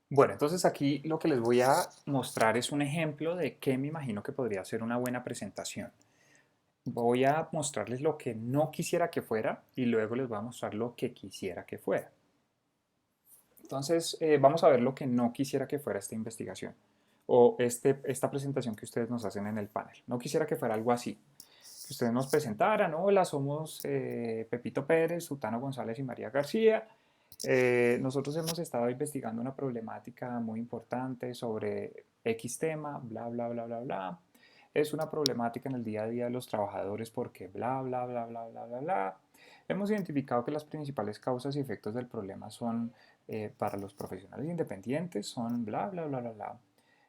Bueno, entonces aquí lo que les voy a mostrar es un ejemplo de qué me imagino que podría ser una buena presentación. Voy a mostrarles lo que no quisiera que fuera y luego les voy a mostrar lo que quisiera que fuera. Entonces, vamos a ver lo que no quisiera que fuera esta investigación o esta presentación que ustedes nos hacen en el panel. No quisiera que fuera algo así. Que ustedes nos presentaran, hola, somos Pepito Pérez, Sutano González y María García. Nosotros hemos estado investigando una problemática muy importante sobre X tema, bla, bla, bla, bla, bla. Es una problemática en el día a día de los trabajadores porque bla, bla, bla, bla, bla, bla, bla. Hemos identificado que las principales causas y efectos del problema son para los profesionales independientes, son bla, bla, bla, bla, bla.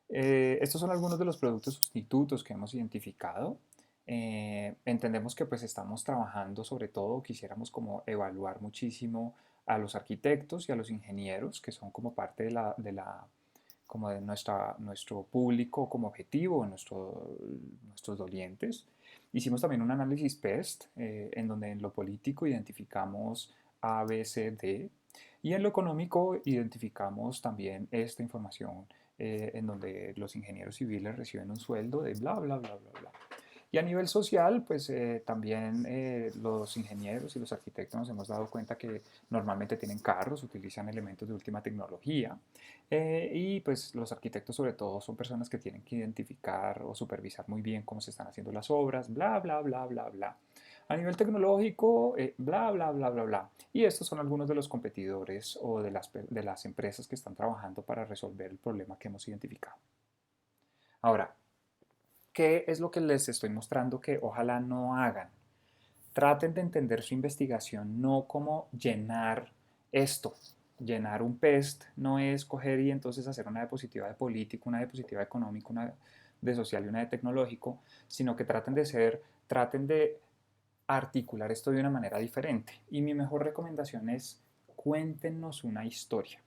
Estos son algunos de los productos sustitutos que hemos identificado. Entendemos que pues estamos trabajando sobre todo, quisiéramos como evaluar muchísimo a los arquitectos y a los ingenieros que son como parte como de nuestro público como objetivo, nuestros dolientes. Hicimos también un análisis PEST en donde en lo político identificamos A, B, C, D y en lo económico identificamos también esta información en donde los ingenieros civiles reciben un sueldo de bla, bla, bla, bla, bla. Y a nivel social, pues también los ingenieros y los arquitectos nos hemos dado cuenta que normalmente tienen carros, utilizan elementos de última tecnología y pues los arquitectos sobre todo son personas que tienen que identificar o supervisar muy bien cómo se están haciendo las obras, bla, bla, bla, bla, bla. A nivel tecnológico, bla, bla, bla, bla, bla. Y estos son algunos de los competidores o de las empresas que están trabajando para resolver el problema que hemos identificado. Ahora, ¿qué es lo que les estoy mostrando que ojalá no hagan? Traten de entender su investigación no como llenar esto. Llenar un PEST no es coger y entonces hacer una diapositiva de político, una diapositiva económica, una de social y una de tecnológico, sino que traten de articular esto de una manera diferente. Y mi mejor recomendación es cuéntenos una historia.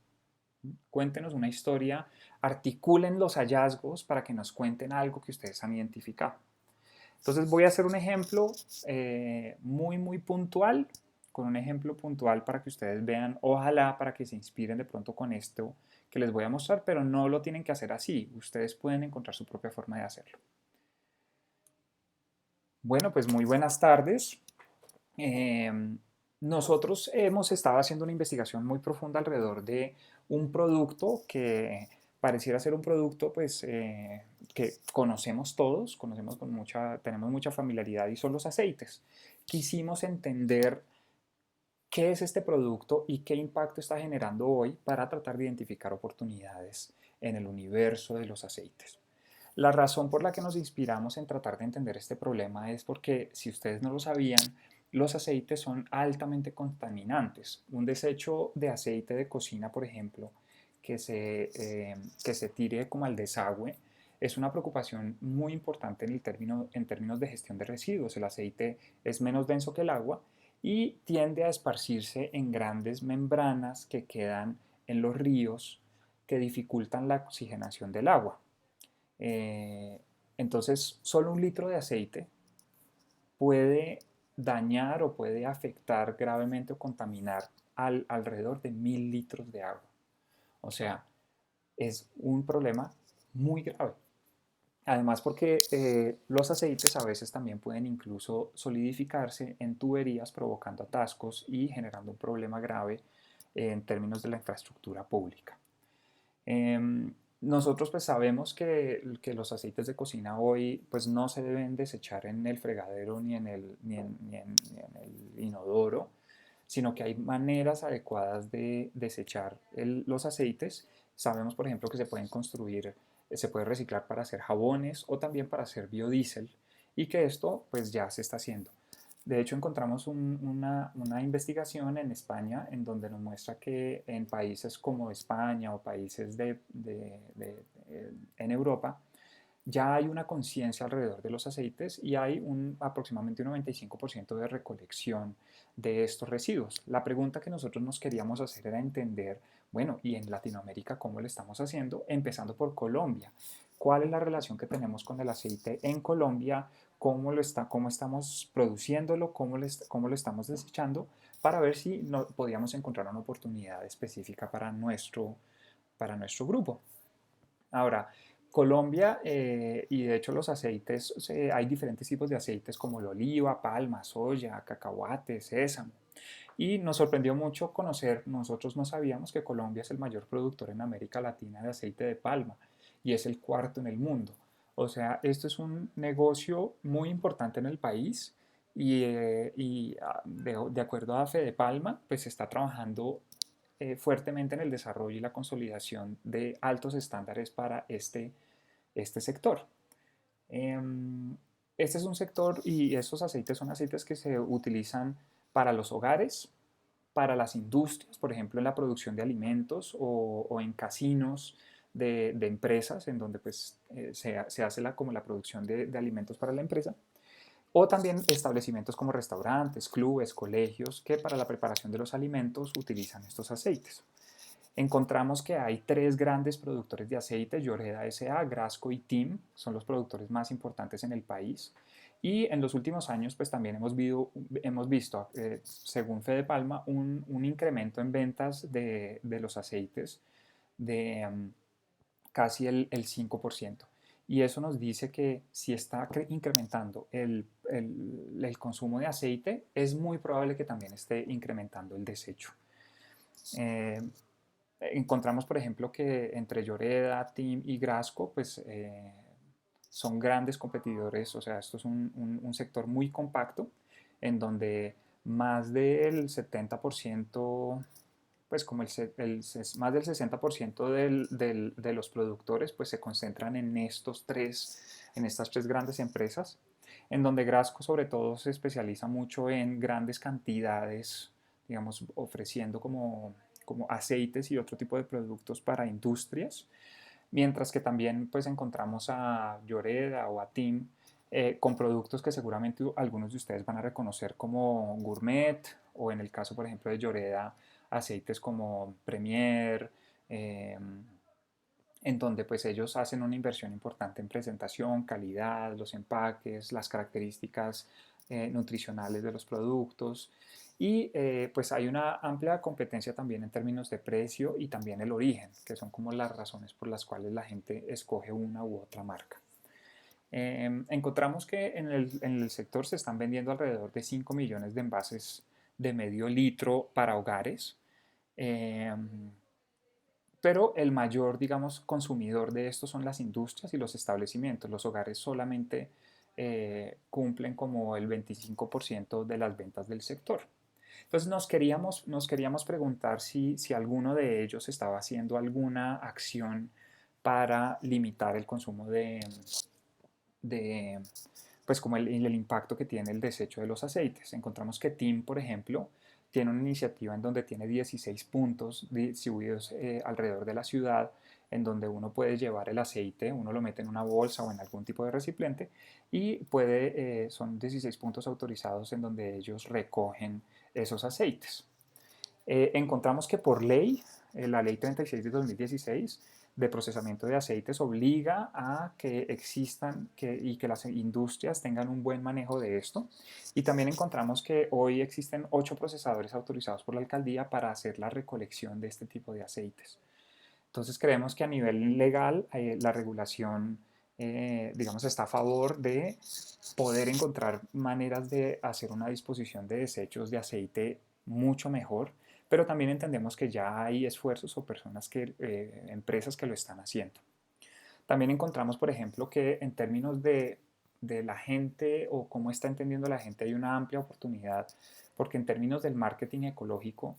Cuéntenos una historia, articulen los hallazgos para que nos cuenten algo que ustedes han identificado. Entonces voy a hacer un ejemplo muy puntual, con un ejemplo puntual para que ustedes vean, ojalá para que se inspiren de pronto con esto que les voy a mostrar, pero no lo tienen que hacer así, ustedes pueden encontrar su propia forma de hacerlo. Bueno, pues muy buenas tardes. Eh, Nosotros hemos estado haciendo una investigación muy profunda alrededor de un producto que pareciera ser un producto pues, que conocemos todos, tenemos mucha familiaridad y son los aceites. Quisimos entender qué es este producto y qué impacto está generando hoy para tratar de identificar oportunidades en el universo de los aceites. La razón por la que nos inspiramos en tratar de entender este problema es porque, si ustedes no lo sabían, los aceites son altamente contaminantes. Un desecho de aceite de cocina, por ejemplo, que se tire como al desagüe, es una preocupación muy importante en términos de gestión de residuos. El aceite es menos denso que el agua y tiende a esparcirse en grandes membranas que quedan en los ríos que dificultan la oxigenación del agua. Eh, entonces, solo un litro de aceite puede dañar o puede afectar gravemente o contaminar alrededor de 1000 litros de agua. O sea, es un problema muy grave. Además, porque los aceites a veces también pueden incluso solidificarse en tuberías provocando atascos y generando un problema grave en términos de la infraestructura pública. Nosotros pues sabemos que los aceites de cocina hoy pues no se deben desechar en el fregadero ni en el inodoro, sino que hay maneras adecuadas de desechar los aceites. Sabemos, por ejemplo, que se puede reciclar para hacer jabones o también para hacer biodiesel y que esto pues ya se está haciendo. De hecho, encontramos una investigación en España en donde nos muestra que en países como España o países en Europa ya hay una conciencia alrededor de los aceites y hay aproximadamente un 95% de recolección de estos residuos. La pregunta que nosotros nos queríamos hacer era entender, bueno, ¿y en Latinoamérica cómo lo estamos haciendo? Empezando por Colombia. ¿Cuál es la relación que tenemos con el aceite en Colombia? ¿Cómo estamos produciéndolo? ¿Cómo lo estamos desechando? Para ver si no, podíamos encontrar una oportunidad específica para nuestro para nuestro grupo. Ahora, Colombia, y de hecho los aceites, hay diferentes tipos de aceites como el oliva, palma, soya, cacahuate, sésamo. Y nos sorprendió mucho conocer, nosotros no sabíamos que Colombia es el mayor productor en América Latina de aceite de palma y es el cuarto en el mundo. O sea, esto es un negocio muy importante en el país de acuerdo a Fede Palma, pues se está trabajando fuertemente en el desarrollo y la consolidación de altos estándares para este sector. Este es un sector y estos aceites son aceites que se utilizan para los hogares, para las industrias, por ejemplo en la producción de alimentos o en casinos de empresas en donde pues, se hace como la producción de alimentos para la empresa, o también establecimientos como restaurantes, clubes, colegios que para la preparación de los alimentos utilizan estos aceites. Encontramos que hay tres grandes productores de aceite, Lloreda S.A., Grasco y Tim, son los productores más importantes en el país. Y en los últimos años, pues también hemos visto según Fede Palma, un incremento en ventas de los aceites de casi el 5%. Y eso nos dice que si está incrementando el consumo de aceite, es muy probable que también esté incrementando el desecho. Encontramos, por ejemplo, que entre Lloreda, Tim y Grasco, pues son grandes competidores, o sea, esto es un sector muy compacto, en donde más del 70%, pues como más del 60% de los productores, pues se concentran en estas tres grandes empresas, en donde Grasco sobre todo se especializa mucho en grandes cantidades, digamos, ofreciendo como aceites y otro tipo de productos para industrias, mientras que también pues encontramos a Lloreda o a Tim con productos que seguramente algunos de ustedes van a reconocer como gourmet, o en el caso por ejemplo de Lloreda, aceites como Premier, eh, en donde pues ellos hacen una inversión importante en presentación, calidad, los empaques, las características nutricionales de los productos, y pues hay una amplia competencia también en términos de precio y también el origen, que son como las razones por las cuales la gente escoge una u otra marca. Encontramos que en el sector se están vendiendo alrededor de 5 millones de envases de medio litro para hogares, eh, pero el mayor, digamos, consumidor de esto son las industrias y los establecimientos. Los hogares solamente cumplen como el 25% de las ventas del sector. Entonces nos queríamos preguntar si alguno de ellos estaba haciendo alguna acción para limitar el consumo de pues como el impacto que tiene el desecho de los aceites. Encontramos que TIM, por ejemplo, tiene una iniciativa en donde tiene 16 puntos distribuidos alrededor de la ciudad, en donde uno puede llevar el aceite, uno lo mete en una bolsa o en algún tipo de recipiente y son 16 puntos autorizados en donde ellos recogen esos aceites. Encontramos que por ley, la ley 36 de 2016 de procesamiento de aceites obliga a que existan y que las industrias tengan un buen manejo de esto. Y también encontramos que hoy existen 8 procesadores autorizados por la alcaldía para hacer la recolección de este tipo de aceites. Entonces creemos que a nivel legal la regulación, digamos, está a favor de poder encontrar maneras de hacer una disposición de desechos de aceite mucho mejor, pero también entendemos que ya hay esfuerzos o empresas que lo están haciendo. También encontramos, por ejemplo, que en términos de la gente o cómo está entendiendo la gente hay una amplia oportunidad, porque en términos del marketing ecológico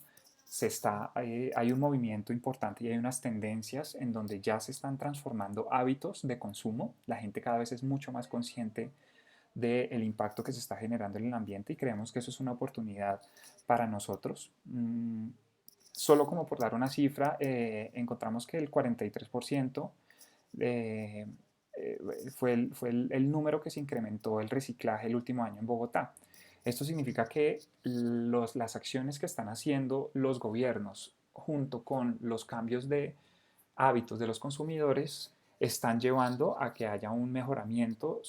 hay un movimiento importante y hay unas tendencias en donde ya se están transformando hábitos de consumo. La gente cada vez es mucho más consciente del impacto que se está generando en el ambiente y creemos que eso es una oportunidad para nosotros. Solo como por dar una cifra, encontramos que el 43% eh, fue el número que se incrementó el reciclaje el último año en Bogotá. Esto significa que las acciones que están haciendo los gobiernos junto con los cambios de hábitos de los consumidores están llevando a que haya un mejoramiento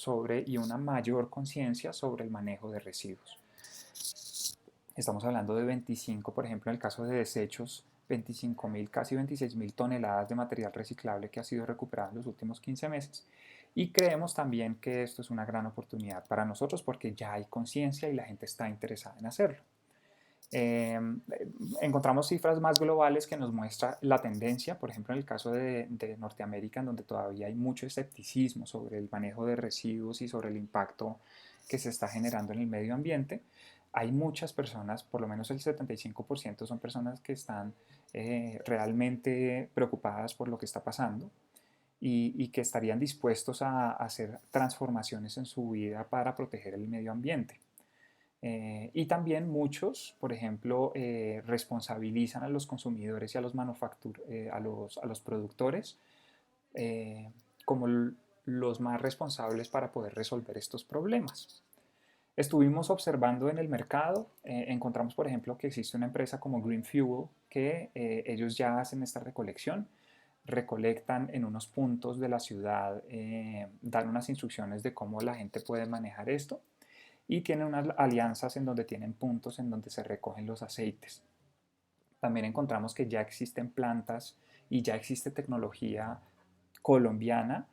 y una mayor conciencia sobre el manejo de residuos. Estamos hablando de 25, por ejemplo, en el caso de desechos, 25.000, casi 26.000 toneladas de material reciclable que ha sido recuperado en los últimos 15 meses. Y creemos también que esto es una gran oportunidad para nosotros porque ya hay conciencia y la gente está interesada en hacerlo. Eh, Encontramos cifras más globales que nos muestra la tendencia, por ejemplo en el caso de Norteamérica, en donde todavía hay mucho escepticismo sobre el manejo de residuos y sobre el impacto que se está generando en el medio ambiente. Hay muchas personas, por lo menos el 75% son personas que están realmente preocupadas por lo que está pasando y que estarían dispuestos a hacer transformaciones en su vida para proteger el medio ambiente. Y también muchos, por ejemplo, responsabilizan a los consumidores y a a los productores eh, como los más responsables para poder resolver estos problemas. Estuvimos observando en el mercado, encontramos por ejemplo que existe una empresa como Green Fuel que ellos ya hacen esta recolección, recolectan en unos puntos de la ciudad, dan unas instrucciones de cómo la gente puede manejar esto y tienen unas alianzas en donde tienen puntos en donde se recogen los aceites. También encontramos que ya existen plantas y ya existe tecnología colombiana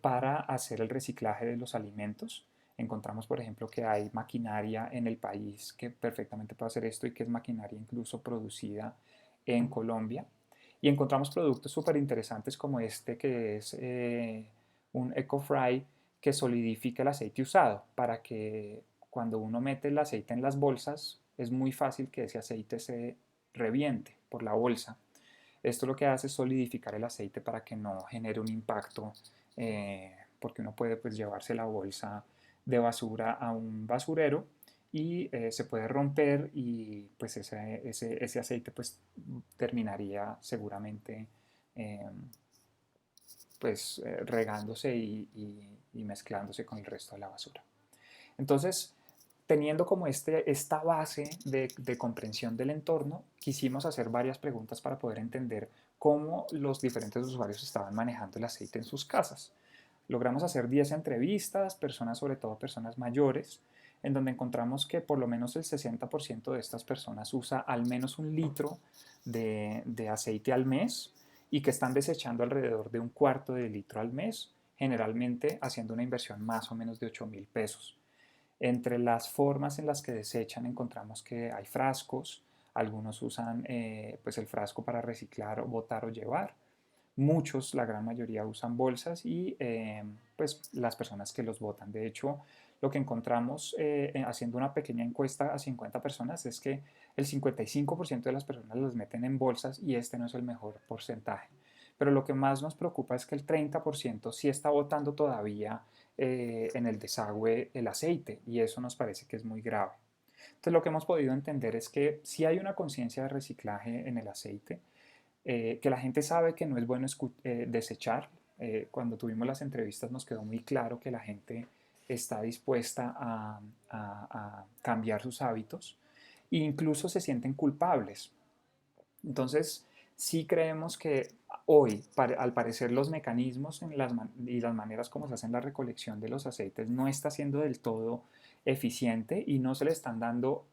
para hacer el reciclaje de los alimentos. Encontramos, por ejemplo, que hay maquinaria en el país que perfectamente puede hacer esto y que es maquinaria incluso producida en Colombia. Y encontramos productos súper interesantes como este que es un EcoFry que solidifica el aceite usado para que cuando uno mete el aceite en las bolsas es muy fácil que ese aceite se reviente por la bolsa. Esto lo que hace es solidificar el aceite para que no genere un impacto, porque uno puede pues llevarse la bolsa de basura a un basurero y se puede romper y pues ese aceite pues terminaría seguramente eh, pues regándose y mezclándose con el resto de la basura. Entonces, teniendo como esta base de comprensión del entorno, quisimos hacer varias preguntas para poder entender cómo los diferentes usuarios estaban manejando el aceite en sus casas. Logramos hacer 10 entrevistas, personas, sobre todo personas mayores, en donde encontramos que por lo menos el 60% de estas personas usa al menos 1 litro de aceite al mes y que están desechando alrededor de 1/4 de litro al mes, generalmente haciendo una inversión más o menos de 8.000 pesos. Entre las formas en las que desechan encontramos que hay frascos, algunos usan pues el frasco para reciclar, o botar o llevar. Muchos, la gran mayoría, usan bolsas y pues las personas que los botan. De hecho, lo que encontramos haciendo una pequeña encuesta a 50 personas es que el 55% de las personas los meten en bolsas y este no es el mejor porcentaje. Pero lo que más nos preocupa es que el 30% sí está botando todavía en el desagüe el aceite y eso nos parece que es muy grave. Entonces lo que hemos podido entender es que si hay una conciencia de reciclaje en el aceite, que la gente sabe que no es bueno desechar. Cuando tuvimos las entrevistas nos quedó muy claro que la gente está dispuesta a cambiar sus hábitos e incluso se sienten culpables. Entonces, sí creemos que hoy, al parecer, los mecanismos y las maneras como se hacen la recolección de los aceites no está siendo del todo eficiente y no se le están dando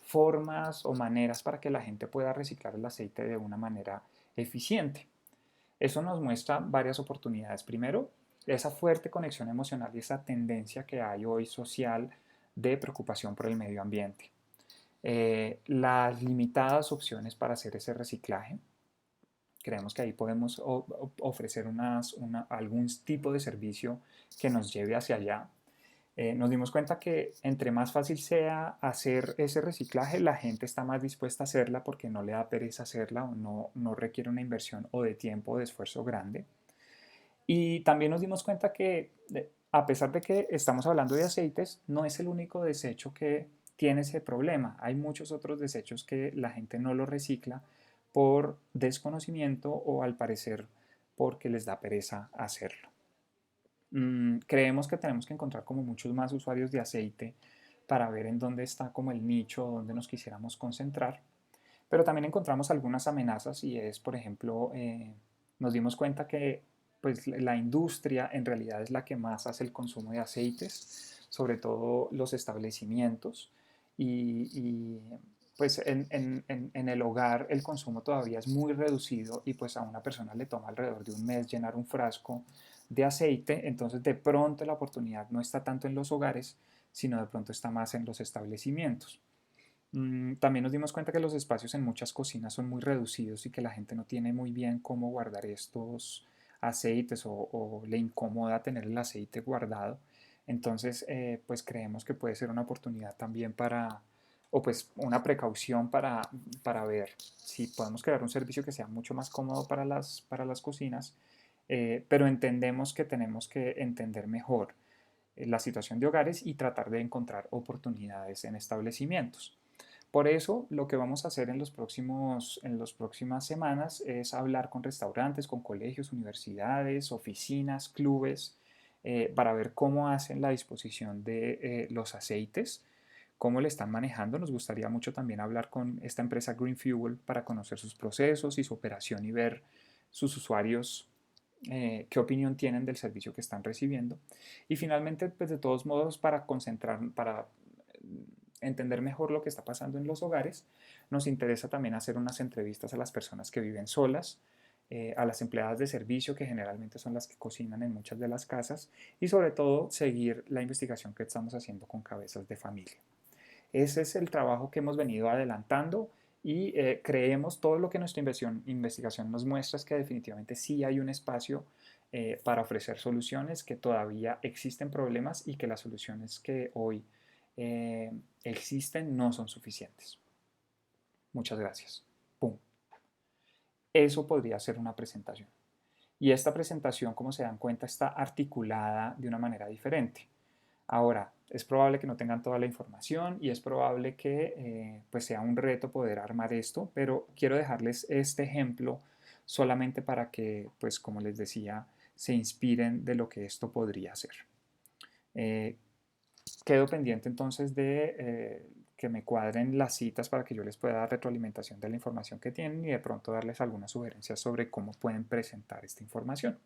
formas o maneras para que la gente pueda reciclar el aceite de una manera eficiente. Eso nos muestra varias oportunidades. Primero, esa fuerte conexión emocional y esa tendencia que hay hoy social de preocupación por el medio ambiente. Las limitadas opciones para hacer ese reciclaje. Creemos que ahí podemos ofrecer algún tipo de servicio que nos lleve hacia allá. Nos dimos cuenta que entre más fácil sea hacer ese reciclaje, la gente está más dispuesta a hacerla porque no le da pereza hacerla o no requiere una inversión o de tiempo o de esfuerzo grande. Y también nos dimos cuenta que a pesar de que estamos hablando de aceites, no es el único desecho que tiene ese problema. Hay muchos otros desechos que la gente no lo recicla por desconocimiento o al parecer porque les da pereza hacerlo. Creemos que tenemos que encontrar como muchos más usuarios de aceite para ver en dónde está como el nicho, donde nos quisiéramos concentrar. Pero también encontramos algunas amenazas y es, por ejemplo, nos dimos cuenta que pues, la industria en realidad es la que más hace el consumo de aceites, sobre todo los establecimientos. Y pues en el hogar el consumo todavía es muy reducido y pues a una persona le toma alrededor de un mes llenar un frasco de aceite, entonces de pronto la oportunidad no está tanto en los hogares, sino de pronto está más en los establecimientos. También nos dimos cuenta que los espacios en muchas cocinas son muy reducidos y que la gente no tiene muy bien cómo guardar estos aceites o le incomoda tener el aceite guardado. Entonces, pues creemos que puede ser una oportunidad también o pues una precaución para ver si podemos crear un servicio que sea mucho más cómodo para las cocinas, pero entendemos que tenemos que entender mejor la situación de hogares y tratar de encontrar oportunidades en establecimientos. Por eso, lo que vamos a hacer en las próximas semanas es hablar con restaurantes, con colegios, universidades, oficinas, clubes, para ver cómo hacen la disposición de los aceites, cómo le están manejando. Nos gustaría mucho también hablar con esta empresa Green Fuel para conocer sus procesos y su operación y ver sus usuarios qué opinión tienen del servicio que están recibiendo. Y finalmente, pues de todos modos, para entender mejor lo que está pasando en los hogares, nos interesa también hacer unas entrevistas a las personas que viven solas, a las empleadas de servicio, que generalmente son las que cocinan en muchas de las casas, y sobre todo seguir la investigación que estamos haciendo con cabezas de familia. Ese es el trabajo que hemos venido adelantando y creemos todo lo que nuestra investigación nos muestra es que definitivamente sí hay un espacio para ofrecer soluciones, que todavía existen problemas y que las soluciones que hoy eh, existen no son suficientes. Muchas gracias. Pum. Eso podría ser una presentación. Y esta presentación, como se dan cuenta, está articulada de una manera diferente. Ahora, es probable que no tengan toda la información y es probable que pues sea un reto poder armar esto, pero quiero dejarles este ejemplo solamente para que, pues como les decía, se inspiren de lo que esto podría ser. Eh, Quedo pendiente entonces de que me cuadren las citas para que yo les pueda dar retroalimentación de la información que tienen y de pronto darles algunas sugerencias sobre cómo pueden presentar esta información.